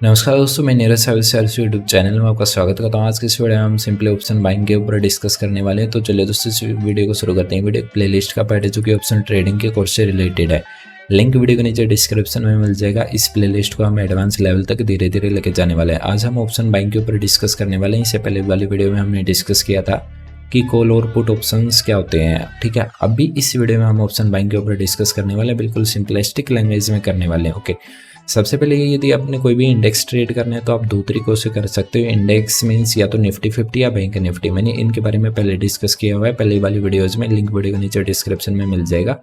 नमस्कार दोस्तों, मैं नीरज सर्विस यूट्यूब चैनल में आपका स्वागत करता हूँ। आज की इस वीडियो में हम सिंपली ऑप्शन बाइंग के ऊपर डिस्कस करने वाले हैं। तो चलिए दोस्तों इस वीडियो को शुरू करते हैं। वीडियो प्लेलिस्ट का पार्ट है जो कि ऑप्शन ट्रेडिंग के कोर्स से रिलेटेड है। लिंक वीडियो के नीचे डिस्क्रिप्शन में मिल जाएगा। इस प्लेलिस्ट को हम एडवांस लेवल तक धीरे धीरे लेके जाने वाले हैं। आज हम ऑप्शन बाइंग के ऊपर डिस्कस करने वाले हैं। इससे पहले वाली वीडियो में हमने डिस्कस किया था कि कॉल और पुट ऑप्शंस क्या होते हैं, ठीक है। अभी इस वीडियो में हम ऑप्शन बाइंग के ऊपर डिस्कस करने वाले हैं, बिल्कुल सिंपलिस्टिक लैंग्वेज में करने वाले हैं, ओके। सबसे पहले यदि आपने कोई भी इंडेक्स ट्रेड करना है तो आप दो तरीकों से कर सकते हो। इंडेक्स मीन्स या तो निफ्टी 50 या बैंक निफ्टी। मैंने इनके बारे में पहले डिस्कस किया हुआ है पहले वाली वीडियोज़ में, लिंक वीडियो के नीचे डिस्क्रिप्शन में मिल जाएगा।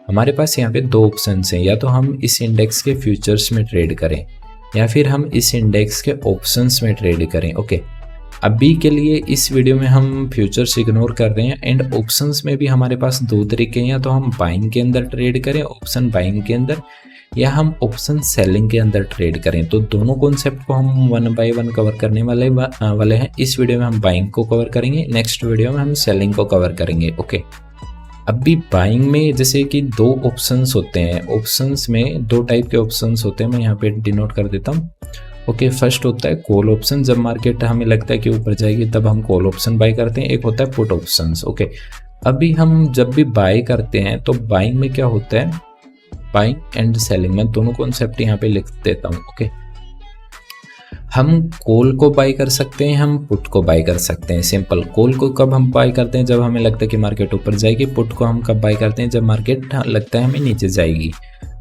हमारे पास यहाँ पे दो ऑप्शन हैं, या तो हम इस इंडेक्स के फ्यूचर्स में ट्रेड करें या फिर हम इस इंडेक्स के ऑप्शंस में ट्रेड करें, ओके। अभी के लिए इस वीडियो में हम फ्यूचर्स इग्नोर कर रहे हैं। एंड ऑप्शंस में भी हमारे पास दो तरीके हैं, या तो हम बाइंग के अंदर ट्रेड करें ऑप्शन बाइंग के अंदर, या हम ऑप्शन सेलिंग के अंदर ट्रेड करें। तो दोनों कॉन्सेप्ट को हम वन बाय वन कवर करने वाले हैं। इस वीडियो में हम बाइंग को कवर करेंगे, नेक्स्ट वीडियो में हम सेलिंग को कवर करेंगे, ओके। अभी बाइंग में जैसे कि दो ऑप्शंस होते हैं, ऑप्शंस में दो टाइप के ऑप्शंस होते हैं। मैं यहाँ पे डिनोट कर देता हूँ, ओके। फर्स्ट होता है कॉल ऑप्शन, जब मार्केट हमें लगता है कि ऊपर जाएगी तब हम कॉल ऑप्शन बाय करते हैं। एक होता है पुट ऑप्शंस, ओके। अभी हम जब भी बाय करते हैं तो बाइंग में क्या होता है, बाइंग एंड सेलिंग में दोनों कॉन्सेप्ट यहाँ पे लिख देता हूँ, ओके। हम कॉल को बाय कर सकते हैं, हम पुट को बाय कर सकते हैं। सिंपल, कॉल को कब हम बाय करते हैं, जब हमें लगता है कि मार्केट ऊपर जाएगी। पुट को हम कब बाय करते हैं, जब मार्केट लगता है हमें नीचे जाएगी।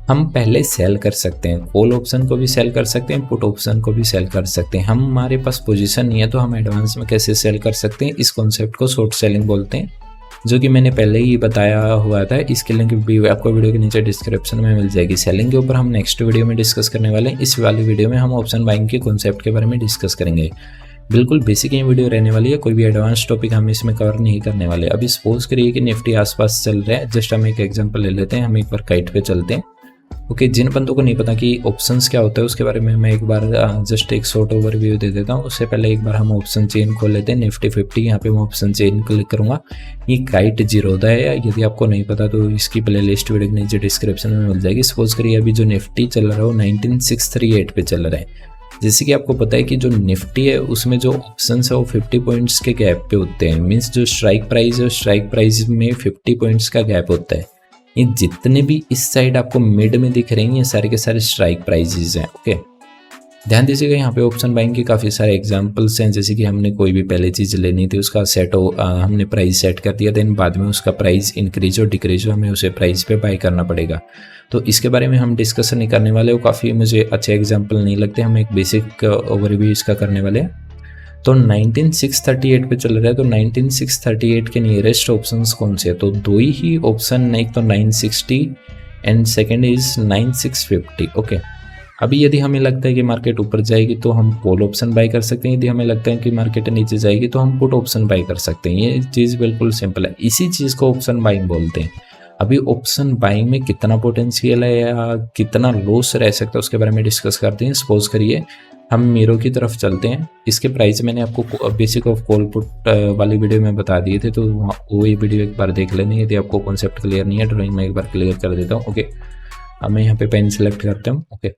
हम पहले सेल कर सकते हैं, कॉल ऑप्शन को भी सेल कर सकते हैं, पुट ऑप्शन को भी सेल कर सकते हैं। हमारे पास पोजीशन नहीं है तो हम एडवांस में कैसे सेल कर सकते हैं, इस कॉन्सेप्ट को शॉर्ट सेलिंग बोलते हैं, जो कि मैंने पहले ही बताया हुआ था। इसके लिंक भी आपको वीडियो के नीचे डिस्क्रिप्शन में मिल जाएगी। सेलिंग के ऊपर हम नेक्स्ट वीडियो में डिस्कस करने वाले हैं। इस वाली वीडियो में हम ऑप्शन बाइंग के कॉन्सेप्ट के बारे में डिस्कस करेंगे। बिल्कुल बेसिक ये वीडियो रहने वाली है, कोई भी एडवांस टॉपिक हम इसमें कवर नहीं करने वाले। अभी सपोज करिए कि निफ्टी आसपास चल रहा है, जस्ट हम एक एग्जांपल ले लेते हैं। हम एक बार काइट पे चलते हैं, ओके। जिन बंदों को नहीं पता कि ऑप्शंस क्या होता है उसके बारे में मैं एक बार जस्ट एक शॉर्ट ओवरव्यू दे देता हूँ। उससे पहले एक बार हम ऑप्शन चेन खोल लेते हैं, निफ्टी 50। यहाँ पे मैं ऑप्शन चेन क्लिक करूँगा। ये काइट जीरोधा है, यदि आपको नहीं पता तो इसकी प्लेलिस्ट वीडियो के नीचे डिस्क्रिप्शन में मिल जाएगी। सपोज करिए अभी जो निफ्टी चल रहा है वो 19638 पे चल रहा है। जैसे कि आपको पता है कि जो निफ्टी है उसमें जो ऑप्शन है वो 50 पॉइंट्स के गैप पे होते हैं। मीन्स जो स्ट्राइक प्राइस है, स्ट्राइक प्राइस में 50 पॉइंट्स का गैप होता है। ये जितने भी इस साइड आपको मिड में दिख रहे हैं ये सारे के सारे स्ट्राइक प्राइजेज हैं, ओके। ध्यान दीजिएगा, यहाँ पे ऑप्शन बाइंग के काफ़ी सारे एग्जांपल्स हैं। जैसे कि हमने कोई भी पहले चीज़ लेनी थी, उसका हमने प्राइस सेट कर दिया, देन बाद में उसका प्राइस इंक्रीज और डिक्रीज हो, हमें उसे प्राइस पे बाय करना पड़ेगा। तो इसके बारे में हम डिस्कशन नहीं करने वाले, वो काफ़ी मुझे अच्छे एग्जाम्पल नहीं लगते। हम एक बेसिक ओवरव्यू इसका करने वाले हैं। तो 19638 पे चल रहा है, तो 19638 के नियरेस्ट ऑप्शंस कौन से हैं, तो दो ही ऑप्शन, एक तो 960 एंड सेकंड इज 9650, ओके। अभी यदि हमें लगता है कि मार्केट ऊपर जाएगी तो हम कॉल ऑप्शन बाय कर सकते हैं, यदि हमें लगता है कि मार्केट नीचे जाएगी तो हम पुट ऑप्शन बाय कर सकते हैं। ये चीज़ बिल्कुल सिंपल है, इसी चीज़ को ऑप्शन बाइंग बोलते हैं। अभी ऑप्शन बाइंग में कितना पोटेंशियल है या कितना लॉस रह सकता है उसके बारे में डिस्कस करते हैं। सपोज करिए हम मीरो की तरफ चलते हैं। इसके प्राइस मैंने आपको बेसिक ऑफ कॉल पुट वाली वीडियो में बता दिए थे, तो वो ये वीडियो एक बार देख लेनी। यदि आपको कॉन्सेप्ट क्लियर नहीं है ड्राइंग में एक बार क्लियर कर देता हूँ, ओके। अब मैं यहाँ पे पेन सेलेक्ट करता हूँ, ओके।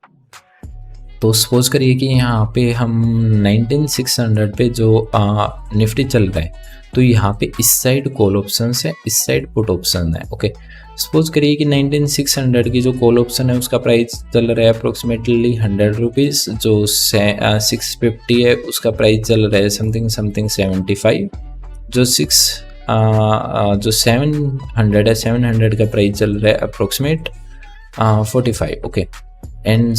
तो सपोज करिए कि यहाँ पे हम 19600 पे जो निफ्टी चल रहा है, तो यहाँ पे इस साइड कॉल ऑप्शन है, इस साइड पुट ऑप्शन है, ओके। सपोज करिए कि 19600 की जो कॉल ऑप्शन है उसका प्राइस चल रहा है अप्रोक्सीमेटली 100 रुपीज़। जो 650 है उसका प्राइस चल रहा है समथिंग 75। जो 700 है, 700 का प्राइस चल रहा है अप्रोक्सीमेट 45, ओके। एंड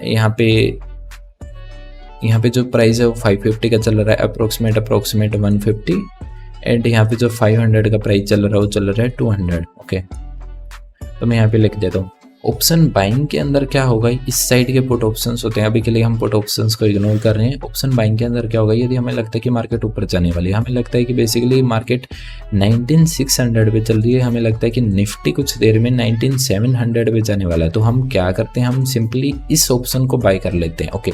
यहाँ पे जो प्राइस है वो 550 का चल रहा है अप्रोक्सीमेट 150। एंड यहाँ पे जो 500 का प्राइस चल रहा है वो चल रहा है 200, ओके। तो मैं यहाँ पे लिख देता हूँ। ऑप्शन बाइंग के अंदर क्या होगा, इस साइड के पुट ऑप्शंस होते हैं। अभी के लिए हम पुट ऑप्शंस को इग्नोर कर रहे हैं। ऑप्शन बाइंग के अंदर क्या होगा, यदि हमें लगता है कि मार्केट ऊपर जाने वाली है, हमें लगता है कि बेसिकली मार्केट 19600 पे चल रही है, हमें लगता है कि निफ्टी कुछ देर में 19700 पे जाने वाला है, तो हम क्या करते हैं, हम सिंपली इस ऑप्शन को बाय कर लेते हैं, ओके।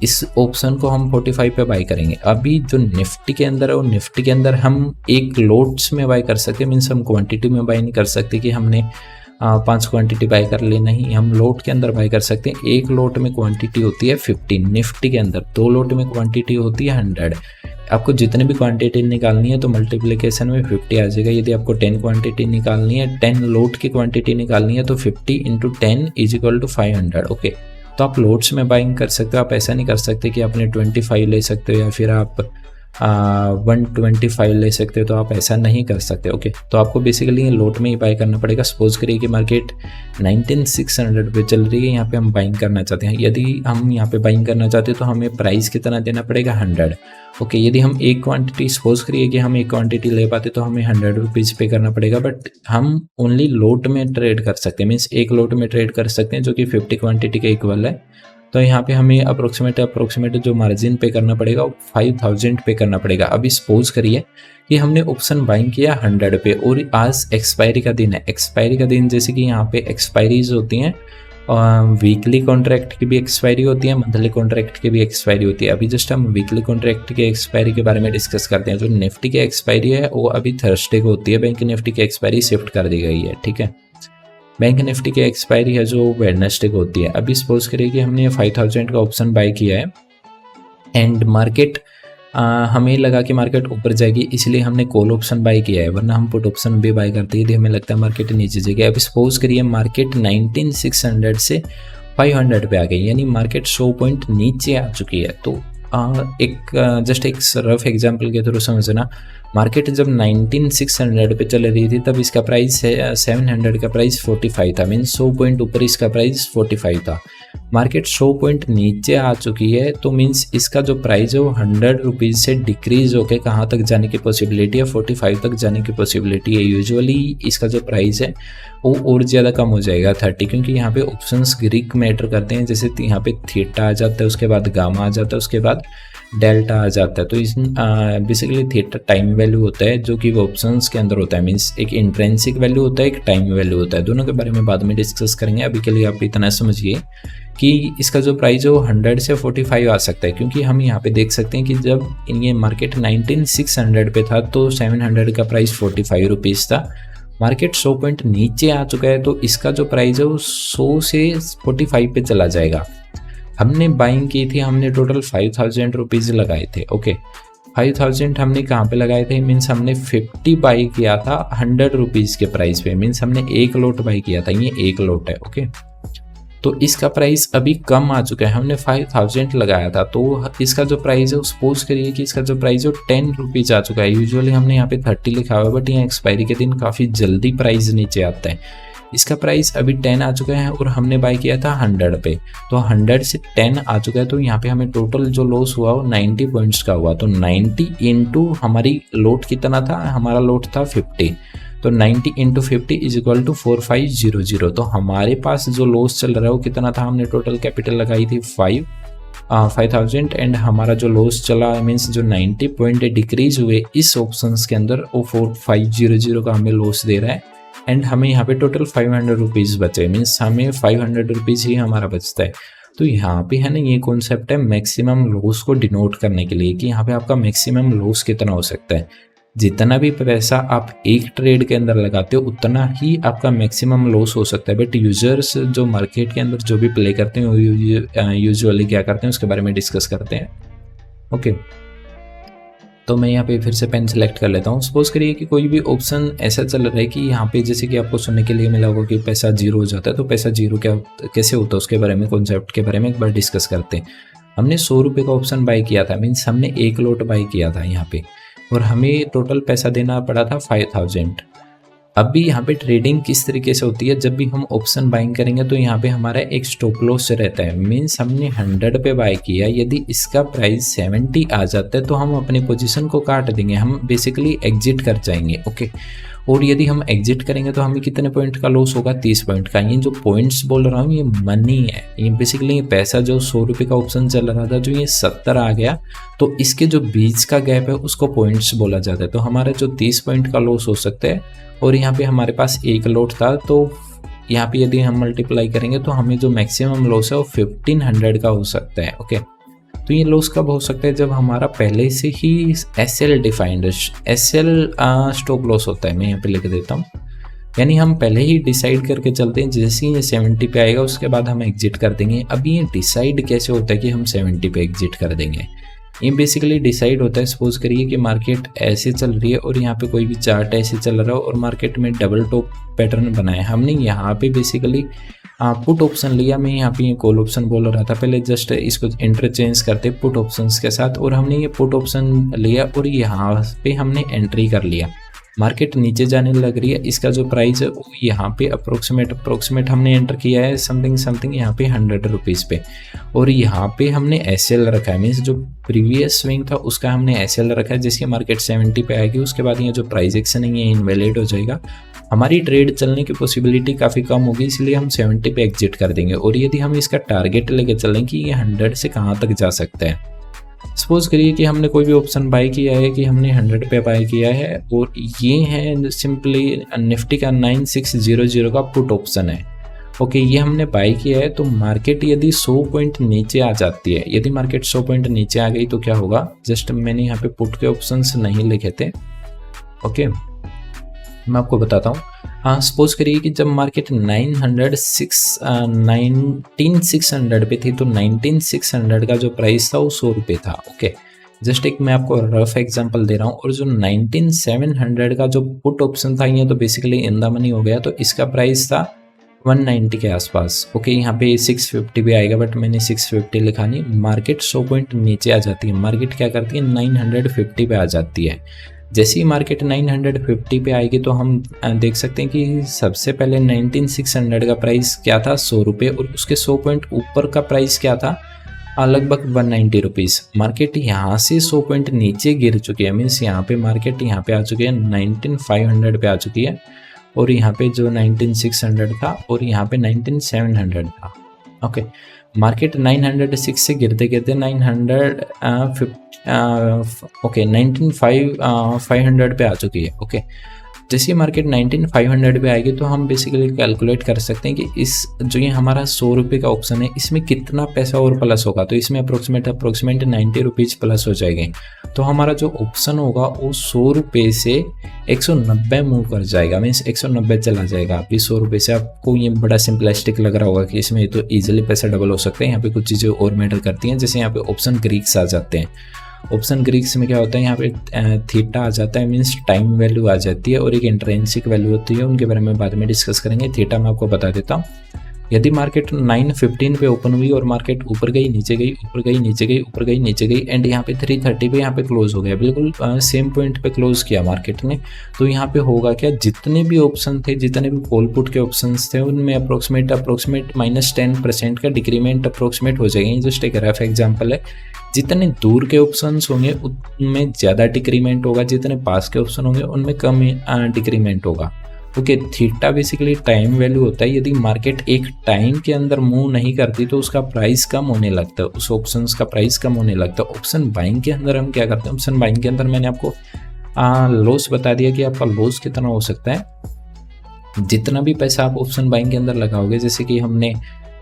इस ऑप्शन को हम 45 पे बाय करेंगे। अभी जो निफ्टी के अंदर है वो निफ्टी के अंदर हम एक लोट्स में बाय कर सकते हैं, मीन्स हम क्वांटिटी में बाय नहीं कर सकते कि हमने 5 क्वांटिटी बाय कर ले, नहीं, हम लोट के अंदर बाय कर सकते हैं। एक लोट में क्वांटिटी होती है 15 निफ्टी के अंदर, 2 लोट में क्वांटिटी होती है 100। आपको जितनी भी क्वांटिटी निकालनी है तो मल्टीप्लिकेशन में 50 आ जाएगा। यदि आपको 10 क्वांटिटी निकालनी है, 10 लोट की क्वांटिटी निकालनी है तो 50 × 10 = 500। ओके, तो आप लोट्स में बाइंग कर सकते हो। आप ऐसा नहीं कर सकते कि आपने 25 ले सकते हो या फिर आप 125 ले सकते हो, तो आप ऐसा नहीं कर सकते। ओके, तो आपको बेसिकली लोट में ही बाई करना पड़ेगा। सपोज करिए कि मार्केट 19600 पे चल रही है, यहाँ पे हम बाइंग करना चाहते हैं। यदि हम यहाँ पे बाइंग करना चाहते हैं तो हमें प्राइस कितना देना पड़ेगा, 100। ओके, यदि हम एक क्वांटिटी, सपोज करिए कि हम एक क्वांटिटी ले पाते तो हमें 100 रुपीज़ पे करना पड़ेगा, बट हम ओनली लोट में ट्रेड कर सकते हैं, मीन्स एक लोट में ट्रेड कर सकते हैं जो कि 50 क्वांटिटी के इक्वल है। तो यहाँ पे हमें अप्रोक्सीमेट जो मार्जिन पे करना पड़ेगा वो 5000 पे करना पड़ेगा। अभी सपोज करिए कि हमने ऑप्शन बाइंग किया 100 पे और आज एक्सपायरी का दिन है। एक्सपायरी का दिन जैसे कि यहाँ पे एक्सपायरीज होती हैं, वीकली कॉन्ट्रैक्ट की भी एक्सपायरी होती है, मंथली कॉन्ट्रैक्ट की भी एक्सपायरी होती है। अभी जस्ट हम वीकली कॉन्ट्रैक्ट के एक्सपायरी के बारे में डिस्कस करते हैं। जो निफ्टी की एक्सपायरी है वो अभी थर्सडे को होती है, बैंक निफ्टी की एक्सपायरी शिफ्ट कर दी गई है। ठीक है, बैंक निफ्टी की एक्सपायरी है जो वेडनेसडे को होती है। अभी सपोज करिए कि हमने 5000 का ऑप्शन बाय किया है एंड मार्केट हमें लगा कि मार्केट ऊपर जाएगी, इसलिए हमने कॉल ऑप्शन बाय किया है, वरना हम पुट ऑप्शन भी बाय करते हैं यदि हमें लगता है मार्केट नीचे जाएगी। अभी सपोज करिए मार्केट 19600 से 500 पे आ गई, यानी मार्केट 100 पॉइंट नीचे आ चुकी है। तो जस्ट एक रफ एग्जांपल के थ्रू समझना, मार्केट जब 19600 पे चल रही थी तब इसका प्राइस 700 का प्राइस 45 था, मीन्स 100 पॉइंट ऊपर इसका प्राइस 45 था। मार्केट 100 पॉइंट नीचे आ चुकी है तो मीन्स इसका जो प्राइस है वो 100 रुपीज़ से डिक्रीज होकर कहाँ तक जाने की पॉसिबिलिटी है, 45 तक जाने की पॉसिबिलिटी है। यूजुअली इसका जो प्राइस है वो और ज़्यादा कम हो जाएगा 30, क्योंकि यहाँ पे ऑप्शंस ग्रीक मैटर करते हैं। जैसे यहाँ पे थीटा आ जाता है, उसके बाद गामा आ जाता है, उसके बाद डेल्टा आ जाता है। तो इस बेसिकली थीटा टाइम वैल्यू होता है जो कि वो ऑप्शंस के अंदर होता है, मीन्स एक इंट्रिंसिक वैल्यू होता है, एक टाइम वैल्यू होता है। दोनों के बारे में बाद में डिस्कस करेंगे। अभी के लिए आप इतना समझिए कि इसका जो प्राइस है वो 100 से 45 आ सकता है, क्योंकि हम यहाँ पे देख सकते हैं कि जब ये मार्केट 19600 पे था तो 700 का प्राइस 45 रुपीज़ था। मार्केट 100 पॉइंट नीचे आ चुका है तो इसका जो प्राइस है वो 100 से 45 पे चला जाएगा। हमने बाइंग की थी, हमने टोटल 5000 रुपीज़ लगाए थे। ओके, 5000 हमने कहाँ पे लगाए थे, मीन्स हमने 50 बाई किया था 100 रुपीज़ के प्राइस पे, मीन्स हमने एक लोट बाई किया था, ये एक लोट है। ओके, तो इसका प्राइस अभी कम आ चुका है, हमने 5000 लगाया था तो इसका जो प्राइस है सपोज करिए कि इसका जो प्राइस है 10 रुपीज़ आ चुका है। यूजुअली हमने यहाँ पे 30 लिखा हुआ है, बट यहाँ एक्सपायरी के दिन काफ़ी जल्दी प्राइस नीचे आता है। इसका प्राइस अभी 10 आ चुका है और हमने बाय किया था 100 पे, तो 100 से 10 आ चुका है। तो यहाँ पे हमें टोटल जो लॉस हुआ वो 90 पॉइंट्स का हुआ। तो 90 इंटू हमारी लोट कितना था, हमारा लोट था 50, तो 90 इंटू 50 = 4500। तो हमारे पास जो लॉस चल रहा है वो कितना था, हमने टोटल कैपिटल लगाई थी 5000 एंड हमारा जो लॉस चला मीन्स जो 90 पॉइंट डिक्रीज हुए इस ऑप्शंस के अंदर वो 4500 का हमें लॉस दे रहा है। एंड हमें यहाँ पे टोटल 500 रुपीज़ बचे, मीन्स हमें 500 रुपीज़ ही हमारा बचता है। तो यहाँ पे है ना, ये कॉन्सेप्ट है मैक्सिमम लॉस को डिनोट करने के लिए कि यहाँ पे आपका मैक्सिमम लॉस कितना हो सकता है। जितना भी पैसा आप एक ट्रेड के अंदर लगाते हो उतना ही आपका मैक्सिमम लॉस हो सकता है। बट यूजर्स जो मार्केट के अंदर जो भी प्ले करते हैं वो यूजुअली क्या करते हैं उसके बारे में डिस्कस करते हैं। ओके, तो मैं यहाँ पे फिर से पेन सेलेक्ट कर लेता हूँ। सपोज करिए कि कोई भी ऑप्शन ऐसा चल रहा है कि यहाँ पे जैसे कि आपको सुनने के लिए मिला होगा कि पैसा जीरो हो जाता है, तो पैसा जीरो कैसे होता है उसके बारे में, कॉन्सेप्ट के बारे में एक बार डिस्कस करते हैं। हमने 100 रुपये का ऑप्शन बाय किया था, मीन्स हमने एक लोट बाय किया था यहाँ पे, और हमें टोटल पैसा देना पड़ा था 5000। अभी यहाँ पे ट्रेडिंग किस तरीके से होती है, जब भी हम ऑप्शन बाइंग करेंगे तो यहाँ पे हमारा एक स्टॉप लॉस रहता है, मीन्स हमने 100 पे बाय किया, यदि इसका प्राइस 70 आ जाता है तो हम अपनी पोजीशन को काट देंगे, हम बेसिकली एग्जिट कर जाएंगे। ओके, और यदि हम एग्जिट करेंगे तो हमें कितने पॉइंट का लॉस होगा, 30 पॉइंट का। ये जो पॉइंट्स बोल रहा हूँ ये मनी है, ये बेसिकली पैसा जो 100 रुपये का ऑप्शन चल रहा था जो ये 70 आ गया, तो इसके जो बीच का गैप है उसको पॉइंट्स बोला जाता है। तो हमारा जो 30 पॉइंट का लॉस हो सकता है, और यहाँ पे हमारे पास एक लोट था, तो यहाँ पे यदि हम मल्टीप्लाई करेंगे तो हमें जो मैक्सिमम लॉस है वो 1500 का हो सकता है। ओके, तो ये लॉस कब हो सकता है, जब हमारा पहले से ही SL defined SL stop loss होता है। मैं यहाँ पे लिख देता हूँ, यानी हम पहले ही डिसाइड करके चलते हैं जैसे ही ये 70 पे आएगा उसके बाद हम एग्जिट कर देंगे। अब ये डिसाइड कैसे होता है कि हम 70 पे एग्जिट कर देंगे? ये बेसिकली डिसाइड होता है, सपोज करिए कि मार्केट ऐसे चल रही है और यहाँ पे कोई भी चार्ट ऐसे चल रहा हो और मार्केट में डबल टॉप पैटर्न बनाया, हमने यहाँ पे बेसिकली पुट ऑप्शन लिया। मैं यहाँ पे ये कॉल ऑप्शन बोल रहा था पहले, जस्ट इसको इंटरचेंज करते पुट ऑप्शंस के साथ, और हमने ये पुट ऑप्शन लिया और यहाँ पे हमने एंट्री कर लिया। मार्केट नीचे जाने लग रही है, इसका जो प्राइस है वो यहाँ पे अप्रोक्सीमेट हमने एंटर किया है समथिंग यहाँ पे 100 रुपीज़ पे, और यहाँ पे हमने एसएल रखा है, मीन्स जो प्रीवियस स्विंग था उसका हमने एसएल रखा है। जैसे मार्केट 70 पे आएगी उसके बाद ये जो प्राइस एक्शन है ये इनवैलिड हो जाएगा, हमारी ट्रेड चलने की पॉसिबिलिटी काफ़ी कम होगी, इसलिए हम 70 पे एग्जिट कर देंगे। और यदि हम इसका टारगेट लेके चलें कि ये 100 से कहाँ तक जा सकता है, सपोज करिए कि हमने कोई भी ऑप्शन बाय किया है कि हमने 100 पे बाय किया है, और ये है सिंपली निफ्टी का 9600 का पुट ऑप्शन है। ओके, ये हमने बाय किया है, तो मार्केट यदि 100 पॉइंट नीचे आ जाती है, यदि मार्केट 100 पॉइंट नीचे आ गई तो क्या होगा, जस्ट मैंने यहाँ पे पुट के ऑप्शंस नहीं लिखे थे। ओके, मैं आपको बताता हूँ। हाँ, सपोज करिए कि जब मार्केट 19,600 पे थी तो 19,600 का जो प्राइस था वो 100 रुपये था। ओके, जस्ट एक मैं आपको रफ एग्जांपल दे रहा हूँ। और जो 19,700 का जो पुट ऑप्शन था ये तो बेसिकली इन द मनी हो गया, तो इसका प्राइस था 190 के आसपास। ओके, यहाँ पे 650 भी आएगा, बट मैंने 650 लिखा नहीं। मार्केट 100 पॉइंट नीचे आ जाती है, मार्केट क्या करती है 950 पे आ जाती है। जैसे ही मार्केट 950 पे आएगी तो हम देख सकते हैं कि सबसे पहले 19,600 का प्राइस क्या था 100 रुपये, और उसके 100 पॉइंट ऊपर का प्राइस क्या था लगभग 190 रुपीज़। मार्केट यहाँ से 100 पॉइंट नीचे गिर चुकी है, मीन्स यहाँ पे मार्केट यहाँ पे आ चुकी है 19,500 पे आ चुकी है, और यहाँ पे जो 19,600 था और यहाँ पे 19,700 था। ओके, मार्केट 906 से गिरते गिरते 19,500 पे आ चुकी है। ओके, जैसे ही मार्केट 19,500 पे आएगी तो हम बेसिकली कैलकुलेट कर सकते हैं कि इस जो ये हमारा 100 रुपये का ऑप्शन है इसमें कितना पैसा और प्लस होगा, तो इसमें अप्रोक्सीमेट 90 रुपीज़ प्लस हो जाएंगे। तो हमारा जो ऑप्शन होगा वो 100 रुपये से 190 मूव कर जाएगा, मीन्स 190 चला जाएगा। अभी 100 रुपये से आपको ये बड़ा सिंपलिस्टिक लग रहा होगा कि इसमें तो ईजिली पैसा डबल हो सकता है। यहाँ पे कुछ चीज़ें और मैटर करती हैं, जैसे यहाँ पे ऑप्शन ग्रीक्स आ जाते हैं। ऑप्शन ग्रीक्स में क्या होता है, यहाँ पे थीटा आ जाता है, मीन्स टाइम वैल्यू आ जाती है, और एक इंट्रिंसिक वैल्यू होती है, उनके बारे में बाद में डिस्कस करेंगे। थीटा मैं आपको बता देता हूँ। यदि मार्केट 915 पे ओपन हुई और मार्केट ऊपर गई नीचे गई, ऊपर गई नीचे गई, ऊपर गई नीचे गई, एंड यहाँ पे 330 पे यहाँ पे क्लोज हो गया, बिल्कुल सेम पॉइंट पे क्लोज किया मार्केट ने, तो यहाँ पे होगा क्या, जितने भी ऑप्शन थे, जितने भी कॉल पुट के ऑप्शंस थे, उनमें अप्रोक्सीमेट -10% का डिक्रीमेंट अप्रोक्सीमेट हो जाएगा। जस्ट एक रफ एग्जाम्पल है, जितने दूर के ऑप्शंस होंगे उनमें ज़्यादा डिक्रीमेंट होगा, जितने पास के ऑप्शन होंगे उनमें कम डिक्रीमेंट होगा। Okay, theta basically time value होता है। यदि मार्केट एक टाइम के अंदर मूव नहीं करती तो उसका प्राइस कम होने लगता है, उस ऑप्शंस का प्राइस कम होने लगता है। ऑप्शन बाइंग के अंदर हम क्या करते हैं, ऑप्शन बाइंग के अंदर मैंने आपको लॉस बता दिया कि आपका लॉस कितना हो सकता है। जितना भी पैसा आप ऑप्शन बाइंग के अंदर लगाओगे, जैसे कि हमने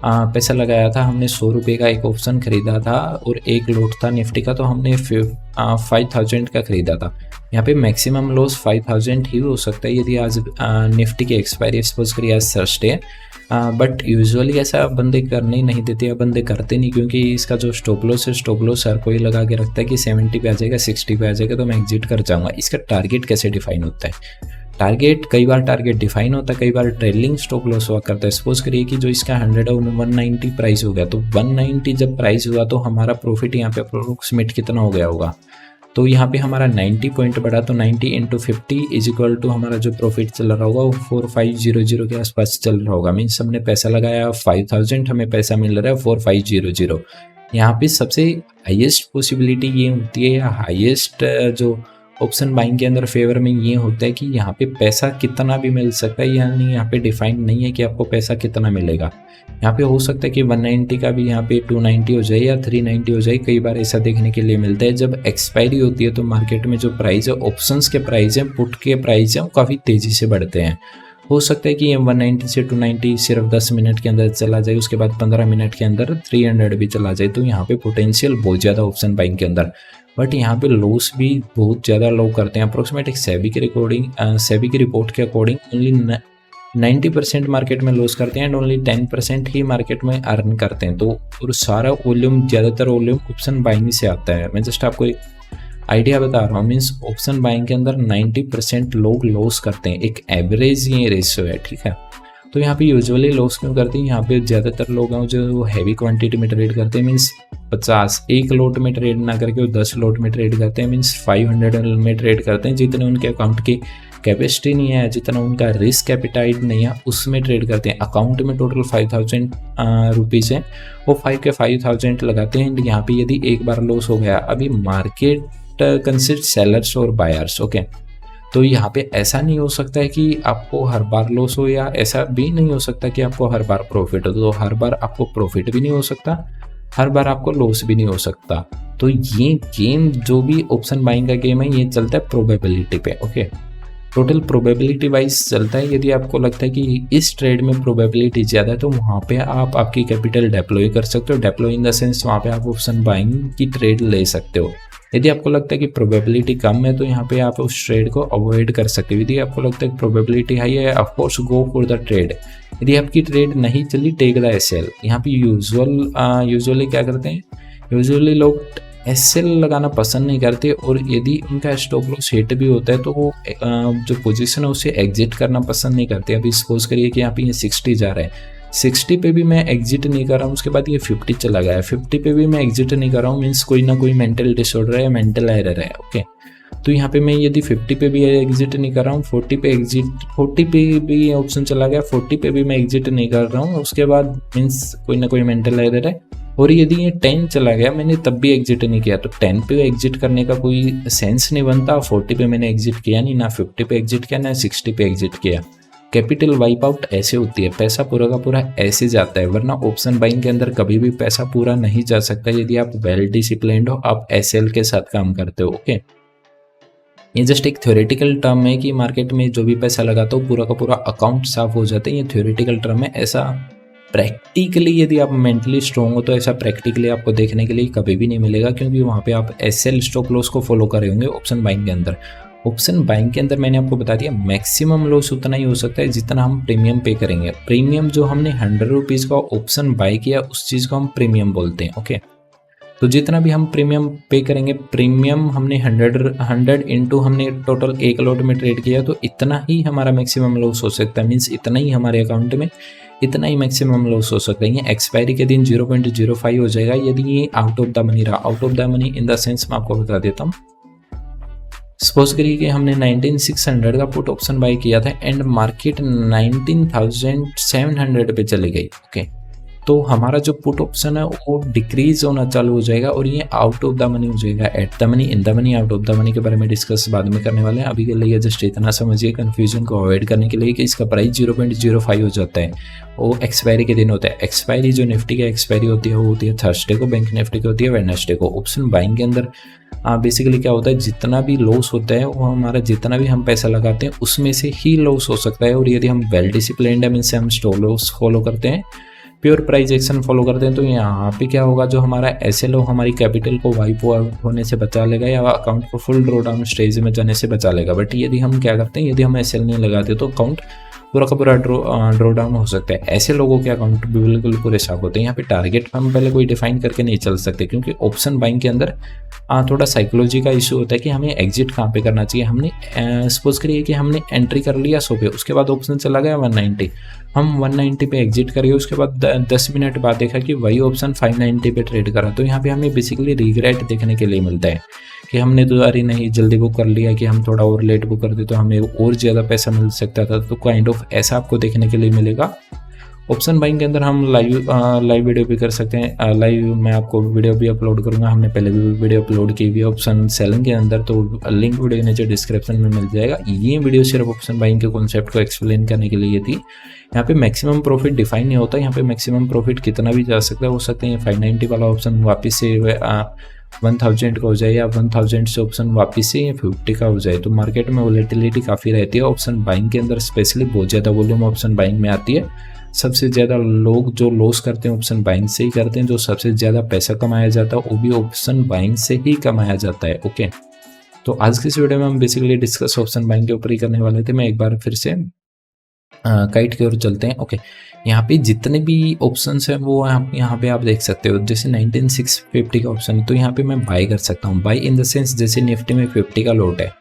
पैसा लगाया था, हमने 100 रुपये का एक ऑप्शन खरीदा था और एक लॉट था निफ्टी का, तो हमने 5,000 का खरीदा था। यहाँ पे मैक्सिमम लॉस 5,000 ही हो सकता है यदि आज निफ्टी की एक्सपायरी सपोज करिए आज थर्सडे है, बट यूजुअली ऐसा बंदे करने ही नहीं देते या बंदे करते नहीं, क्योंकि इसका जो स्टॉप लॉस है, स्टॉप लॉस हर कोई लगा के रखता है कि 70 पे आ जाएगा, 60 पे आ जाएगा तो मैं एग्जिट कर जाऊँगा। इसका टारगेट कैसे डिफाइन होता है, टारगेट कई बार टारगेट डिफाइन होता है, कई बार ट्रेलिंग स्टॉप लॉस हुआ करता है। सपोज करिए कि जो इसका 100 और 190 प्राइस हो गया, तो 190 जब प्राइस हुआ तो हमारा प्रॉफिट यहाँ पे अप्रोक्सीमेट कितना हो गया होगा, तो यहाँ पे हमारा 90 पॉइंट बढ़ा, तो 90 × 50 इज इक्वल टू हमारा जो प्रॉफिट चल रहा होगा वो 4500 के आसपास चल रहा होगा। मीन्स हमने पैसा लगाया 5,000, हमें पैसा मिल रहा है 4500। यहाँ पे सबसे हाईएस्ट पॉसिबिलिटी ये होती है, या हाईएस्ट जो ऑप्शन बाइंग के अंदर फेवर में ये होता है कि यहाँ पे पैसा कितना भी मिल सकता है, यानी यहाँ पे डिफाइन नहीं है कि आपको पैसा कितना मिलेगा। यहाँ पे हो सकता है कि 190 का भी यहाँ पे 290 हो जाए या 390 हो जाए, कई बार ऐसा देखने के लिए मिलता है। जब एक्सपायरी होती है तो मार्केट में जो प्राइस है, ऑप्शंस के प्राइस हैं, पुट के प्राइस हैं, वो काफ़ी तेज़ी से बढ़ते हैं। हो सकता है कि ये 190 से 290 सिर्फ 10 मिनट के अंदर चला जाए, उसके बाद 15 मिनट के अंदर 300 भी चला जाए, तो यहाँ पे पोटेंशियल बहुत ज़्यादा ऑप्शन बाइंग के अंदर, बट यहाँ पे लॉस भी बहुत ज़्यादा लो करते हैं। अप्रोक्सीमेट एक सेबी की रिपोर्ट के अकॉर्डिंग ओनली 90% मार्केट में लॉस करते हैं एंड ओनली 10% ही मार्केट में अर्न करते हैं। तो और सारा वॉल्यूम, ज़्यादातर वॉल्यूम ऑप्शन बाइंग से आता है। मैं जस्ट आपको एक आइडिया बता रहा हूँ। मीन्स ऑप्शन बाइंग के अंदर 90% लोग लॉस करते हैं, एक एवरेज ये रेशियो है, ठीक है। तो यहाँ पे यूजुअली लॉस क्यों करते हैं, यहाँ पे ज़्यादातर लोग हैं जो हैवी क्वांटिटी में ट्रेड करते हैं। मीन्स 50 एक लोट में ट्रेड ना करके वो 10 लोट में ट्रेड करते हैं। मीन्स 500 में ट्रेड करते हैं। जितने उनके अकाउंट की कैपेसिटी नहीं है, जितना उनका रिस्क कैपिटाइट नहीं है, उसमें ट्रेड करते हैं। अकाउंट में टोटल 5000 रुपीज़ है, वो 5 के 5000 लगाते हैं। एंड यहाँ पे यदि एक बार लॉस हो गया, अभी मार्केट कंसिडर सेलर्स और बायर्स, ओके। तो यहाँ पे ऐसा नहीं हो सकता है कि आपको हर बार लॉस हो, या ऐसा भी नहीं हो सकता कि आपको हर बार प्रॉफिट हो। तो हर बार आपको प्रॉफिट भी नहीं हो सकता, हर बार आपको लॉस भी नहीं हो सकता। तो ये गेम, जो भी ऑप्शन बाइंग का गेम है, ये चलता है प्रोबेबिलिटी पे, ओके। टोटल प्रोबेबिलिटी वाइज चलता है। यदि आपको लगता है कि इस ट्रेड में प्रोबेबिलिटी ज़्यादा है, तो वहाँ पे आप आपकी कैपिटल डिप्लॉय कर सकते हो। डिप्लॉय इन द सेंस वहाँ पे आप ऑप्शन बाइंग की ट्रेड ले सकते हो। यदि आपको लगता है कि प्रोबेबिलिटी कम है, तो यहाँ पे आप उस ट्रेड को अवॉइड कर सकते हो। यदि आपको लगता है कि प्रोबेबिलिटी हाई है, of course go for the trade. यदि आपकी ट्रेड नहीं चली, टेक द एसएल। यहाँ पे यूजुअली क्या करते हैं, यूजुअली लोग एसएल लगाना पसंद नहीं करते, और यदि उनका स्टॉप लॉस हिट भी होता है तो वो जो पोजीशन है उसे एग्जिट करना पसंद नहीं करते। अभी सपोज करिए कि यहाँ पे ये 60 जा रहा है, 60 पे भी मैं एग्जिट नहीं कर रहा हूँ, उसके बाद ये 50 चला गया है, 50 पे भी मैं एग्जिट नहीं कर रहा हूँ। मीन्स कोई ना कोई मेंटल डिसऑर्डर है, मेंटल एरर है, ओके। तो यहाँ पे मैं यदि 50 पे भी एग्जिट नहीं कर रहा हूँ, 40 पे एग्जिट, 40 पे भी ऑप्शन चला गया, 40 पे भी मैं एग्जिट नहीं कर रहा हूँ, उसके बाद मीन्स कोई ना कोई मेंटल एरर है। और यदि ये 10 चला गया, मैंने तब भी एग्जिट नहीं किया, तो 10 पे एग्जिट करने का कोई सेंस नहीं बनता। 40 पे मैंने एग्जिट किया नहीं, ना 50 पे एग्जिट किया, ना 60 पे एग्जिट किया। कैपिटल वाइप आउट ऐसे होती है, पैसा पूरा का पूरा ऐसे जाता है। वरना ऑप्शन बाइंग के अंदर कभी भी पैसा पूरा नहीं जा सकता यदि आप वेल डिसिप्लिन्ड हो, आप एसएल के साथ काम करते हो, ओके। ये जस्ट एक थ्योरेटिकल टर्म है कि मार्केट में जो भी पैसा लगाता हो पूरा का पूरा अकाउंट साफ हो जाता है। ये थ्योरेटिकल टर्म है। ऐसा प्रैक्टिकली यदि आप मेंटली स्ट्रॉन्ग हो तो ऐसा प्रैक्टिकली आपको देखने के लिए कभी भी नहीं मिलेगा, क्योंकि वहाँ पे आप एसएल स्टॉप लॉस को फॉलो कर रहे होंगे ऑप्शन बाइंग के अंदर। ऑप्शन बाइंग के अंदर मैंने आपको बता दिया, मैक्सिमम लॉस उतना ही हो सकता है जितना हम प्रीमियम पे करेंगे। प्रीमियम जो हमने 100 रुपीज़ का ऑप्शन बाय किया, उस चीज़ को हम प्रीमियम बोलते हैं, ओके। तो जितना भी हम प्रीमियम पे करेंगे, प्रीमियम हमने 100 इंटू हमने टोटल एक लॉट में ट्रेड किया, तो इतना ही हमारा मैक्सिमम लॉस हो सकता है। मीन्स इतना ही हमारे अकाउंट में, इतना ही मैक्सिमम लॉस हो सकता है। ये एक्सपायरी के दिन 0.05 हो जाएगा यदि ये आउट ऑफ द मनी रहा। Out of the money in the sense मैं आपको बता देता हूँ। सपोज करिए कि हमने 19600 का पुट ऑप्शन बाय किया था एंड मार्केट 19700 पे चली गई, ओके। तो हमारा जो पुट ऑप्शन है वो डिक्रीज होना चालू हो जाएगा और ये आउट ऑफ द मनी हो जाएगा। At the money, in the money, out of the money के बारे में डिस्कस बाद में करने वाले हैं। अभी के लिए जस्ट इतना समझिए कंफ्यूजन को अवॉइड करने के लिए कि इसका प्राइस 0.05 हो जाता है, वो एक्सपायरी के दिन होता है। एक्सपायरी जो निफ्टी की एक्सपायरी होती है वो होती है थर्सडे को, बैंक निफ्टी की होती है वेडनेसडे को। ऑप्शन बाइंग के अंदर बेसिकली क्या होता है, जितना भी लॉस होता है वो हमारा, जितना भी हम पैसा लगाते हैं उसमें से ही लॉस हो सकता है। और यदि हम वेल डिसिप्लिन्ड है, मीन से हम स्टॉप लॉस फॉलो करते हैं, प्योर प्राइस एक्शन फॉलो करते हैं, तो यहाँ पे क्या होगा, जो हमारा एसएल हो हमारी कैपिटल को वाइप आउट होने से बचा लेगा या अकाउंट को फुल ड्रॉ डाउन स्टेज में जाने से बचा लेगा। बट यदि हम क्या करते हैं, यदि हम एसएल नहीं लगाते तो अकाउंट पूरा का पूरा ड्रॉ डाउन हो सकता है। ऐसे लोगों के अकाउंट भी बिल्कुल पूरे साफ होते हैं। यहाँ पे टारगेट हम पहले कोई डिफाइन करके नहीं चल सकते, क्योंकि ऑप्शन बाइंग के अंदर थोड़ा साइकोलॉजी का इशू होता है कि हमें एग्जिट कहाँ पे करना चाहिए। हमने सपोज करिए कि हमने एंट्री कर लिया 100 पे, उसके बाद ऑप्शन चला गया 190, हम 190 पे एग्जिट करिए, उसके बाद 10 मिनट बाद देखा कि वही ऑप्शन 590 पे ट्रेड करा। तो यहाँ पे हमें बेसिकली रिग्रेट देखने के लिए मिलता है कि हमने तो अरे नहीं जल्दी बुक कर लिया, कि हम थोड़ा और लेट बुक करते तो हमें और ज़्यादा पैसा मिल सकता था। तो काइंड ऑफ ऐसा आपको देखने के लिए मिलेगा। ऑप्शन बाइंग के अंदर हम लाइव वीडियो भी कर सकते हैं। लाइव मैं आपको वीडियो भी अपलोड करूंगा, हमने पहले भी वीडियो अपलोड की हुई है ऑप्शन सेलिंग के अंदर, तो लिंक वीडियो के नीचे डिस्क्रिप्शन में मिल जाएगा। ये वीडियो सिर्फ ऑप्शन बाइंग के कॉन्सेप्ट को एक्सप्लेन करने के लिए थी। यहाँ पे मैक्सिमम प्रॉफिट डिफाइन नहीं होता, यहाँ पे मैक्सिमम प्रॉफिट कितना भी जा सकता है। हो सकता है 590 वाला ऑप्शन वापस से 1000 का हो जाए, या 1000 से ऑप्शन वापस से 50 का हो जाए। तो मार्केट में वोलेटिलिटी काफ़ी रहती है ऑप्शन बाइंग के अंदर, स्पेशली बहुत ज़्यादा वॉल्यूम ऑप्शन बाइंग में आती है। सबसे ज़्यादा लोग जो लॉस करते हैं ऑप्शन बाइंग से ही करते हैं। जो सबसे ज़्यादा पैसा कमाया जाता है वो भी ऑप्शन बाइंग से ही कमाया जाता है, ओके। तो आज की इस वीडियो में हम बेसिकली डिस्कस ऑप्शन बाइंग के ऊपर ही करने वाले थे। मैं एक बार फिर से काइट की ओर चलते हैं। ओके, यहाँ पे जितने भी ऑप्शंस हैं वो यहाँ पे आप देख सकते हो। जैसे 19650 का ऑप्शन है तो यहाँ पे मैं बाई कर सकता हूँ। बाई इन द सेंस जैसे निफ्टी में 50 का लोट है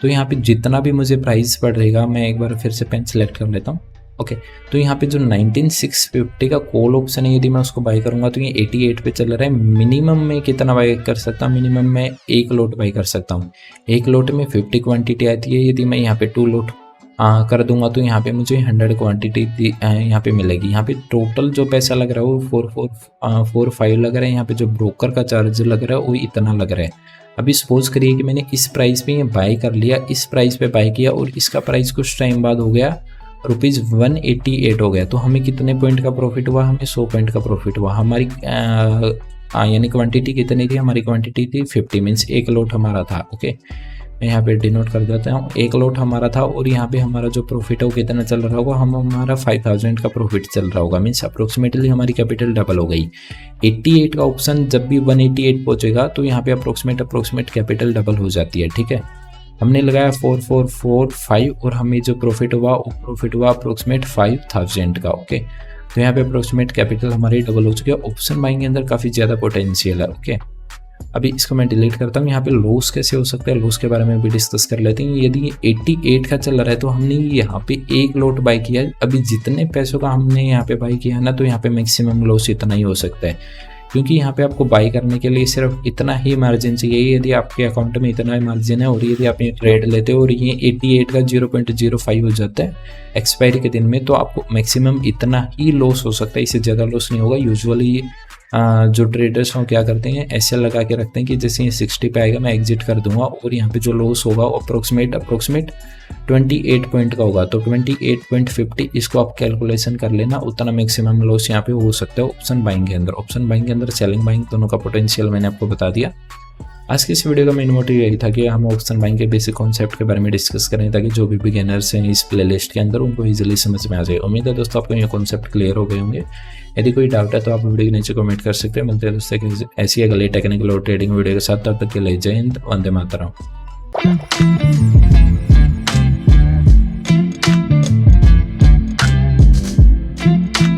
तो यहाँ पे जितना भी मुझे प्राइस पड़ रहेगा, मैं एक बार फिर से पेन सेलेक्ट कर लेता हूँ। ओके, तो यहाँ पे जो 19650 का कॉल ऑप्शन है, यदि मैं उसको बाई करूँगा तो ये 88 पे चल रहा है। मिनिमम में कितना बाई कर सकता हूँ? मिनिमम में 1 लोट बाई कर सकता हूँ। 1 लोट में 50 क्वांटिटी आती है। यदि मैं यहाँ पे 2 लोट कर दूंगा तो यहाँ पे मुझे 100 क्वांटिटी यहाँ पे मिलेगी। यहाँ पे टोटल जो पैसा लग रहा है वो 4445 लग रहा है। यहाँ पे जो ब्रोकर का चार्ज लग रहा है वो इतना लग रहा है। अभी सपोज करिए कि मैंने इस प्राइस पे ये बाई कर लिया, इस प्राइस पे बाई किया और इसका प्राइस कुछ टाइम बाद हो गया ₹188 हो गया, तो हमें कितने पॉइंट का प्रॉफिट हुआ? हमें 100 पॉइंट का प्रॉफिट हुआ। हमारी यानी क्वांटिटी कितनी थी? हमारी क्वांटिटी थी 50, मीन्स 1 लोट हमारा था। ओके, मैं यहाँ पे डिनोट कर देता हूँ। 1 लोट हमारा था और यहाँ पे हमारा जो प्रॉफिट है वो कितना चल रहा होगा? हमारा 5000 का प्रॉफिट चल रहा होगा, मीन्स अप्रोक्सीमेटली हमारी कैपिटल डबल हो गई। 88 का ऑप्शन जब भी 188 पहुँचेगा तो यहाँ पे अप्रोक्सीमेट कैपिटल डबल हो जाती है। ठीक है, हमने लगाया 4445 और हमें जो प्रॉफिट हुआ वो प्रॉफिट हुआ अप्रोक्सीमेट 5000 का। ओके, तो यहाँ पे अप्रोक्सीमेट कैपिटल हमारी डबल हो चुकी है। ऑप्शन बाइंग के अंदर काफ़ी ज़्यादा पोटेंशियल है। ओके, अभी इसको मैं डिलीट करता हूँ। यहाँ पे लॉस कैसे हो सकता है, लॉस के बारे में भी डिस्कस कर लेते हैं। यदि 88 का चल रहा है तो हमने यहाँ पे 1 लोट बाई किया। अभी जितने पैसों का हमने यहाँ पे बाई किया है ना, तो यहाँ पे मैक्सिमम लॉस इतना ही हो सकता है, क्योंकि यहाँ पे आपको बाई करने के लिए सिर्फ इतना ही मार्जिन चाहिए। यदि आपके अकाउंट में इतना ही मार्जिन है और यदि आप ये ट्रेड लेते हो और ये 88 का 0.05 हो जाता है एक्सपायरी के दिन में, तो आपको मैक्सिमम इतना ही लॉस हो सकता है, इससे ज़्यादा लॉस नहीं होगा। यूजुअली जो ट्रेडर्स हैं क्या करते हैं, ऐसे लगा के रखते हैं कि जैसे ये 60 पे आएगा मैं एग्जिट कर दूंगा और यहाँ पे जो लॉस होगा अप्रोक्सीमेट 28 पॉइंट का होगा। तो 28.50 इसको आप कैलकुलेशन कर लेना, उतना मैक्सिमम लॉस यहाँ पे हो सकता है ऑप्शन बाइंग के अंदर। ऑप्शन बाइंग के अंदर सेलिंग बाइंग दोनों का पोटेंशियल मैंने आपको बता दिया। आज की इस वीडियो का मेन मोटिव यही था कि हम ऑप्शन बाइंग के बेसिक कॉन्सेप्ट के बारे में डिस्कस करें, ताकि जो भी बिगिनर्स हैं इस प्लेलिस्ट के अंदर उनको इजीली समझ में आ जाए। उम्मीद है दोस्तों आपको ये कॉन्सेप्ट क्लियर हो गए होंगे। यदि कोई डाउट है तो आप वीडियो के नीचे कमेंट कर सकते हैं। मिलते हैं दोस्तों ऐसी अगली टेक्निकल और ट्रेडिंग वीडियो के साथ, तब तक के लिए जय हिंद, वंदे मातरम।